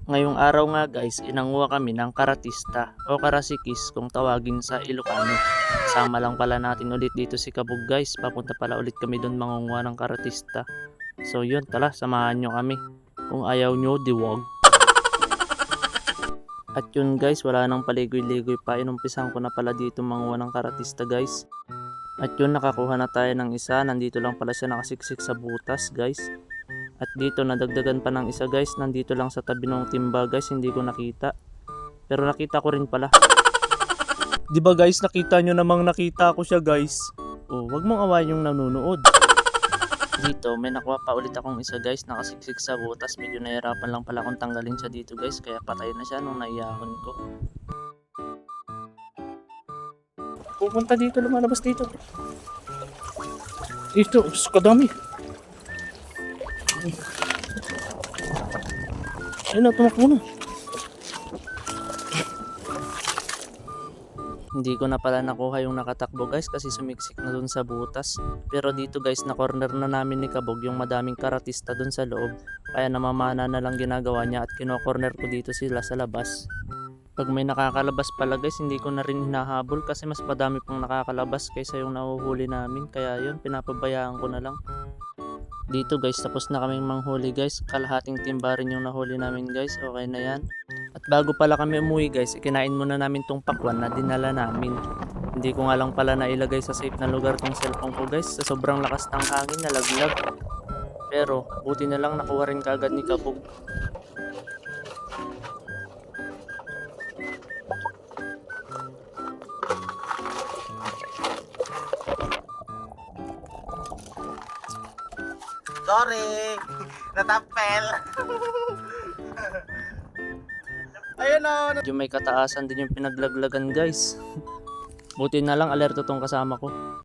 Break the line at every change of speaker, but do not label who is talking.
Ngayong araw nga guys, inanguha kami ng karatista o karasikis kung tawagin sa Ilocano. Kasama lang pala natin ulit dito si Kabog guys, papunta pala ulit kami doon mangunguha ng karatista. So yun, tala, samahan nyo kami. Kung ayaw nyo, diwag. At yun guys, wala nang paligoy-ligoy pa, inumpisan ko na pala dito manguha ng karatista guys. At yun, nakakuha na tayo ng isa, nandito lang pala siya nakasiksik sa butas guys. At dito nadagdagan pa ng isa guys, nandito lang sa tabi ng timba guys, hindi ko nakita. Pero nakita ko rin pala. 'Di ba guys, nakita nyo namang nakita ko siya guys. Oh, wag mong awayin yung nanonood. Dito may nakuha pa ulit akong isa guys, nakasiksik sa butas. Medyo nahirapan lang pala akong tanggalin siya dito guys, kaya patay na siya nung naiyahon ko. Pupunta dito, lumalabas dito. Dito, kadami. Ayun na, tumakbo na. Hindi ko na pala nakuha yung nakatakbo guys kasi sumiksik na dun sa butas. Pero dito guys, na corner na namin ni Kabog yung madaming karatista dun sa loob. Kaya namamana na lang ginagawa niya at kino-corner ko dito sila sa labas. Pag may nakakalabas pala guys, hindi ko na rin hinahabol kasi mas madami pang nakakalabas kaysa yung nahuhuli namin. Kaya yun, pinapabayaan ko na lang. Dito guys, tapos na kaming manghuli guys. Kalahating timba rin yung nahuli namin guys. Okay na yan. At bago pala kami umuwi guys, ikinain muna namin tong pakwan na dinala namin. Hindi ko nga lang pala nailagay sa safe na lugar tong cellphone ko guys. Sa sobrang lakas ng hangin, nalaglag. Pero buti na lang nakuha rin kaagad ni Kabog.
Sorry! Natapel! Ayun o!
Medyo may kataasan din yung pinaglaglagan guys. Buti na lang alerto tong kasama ko.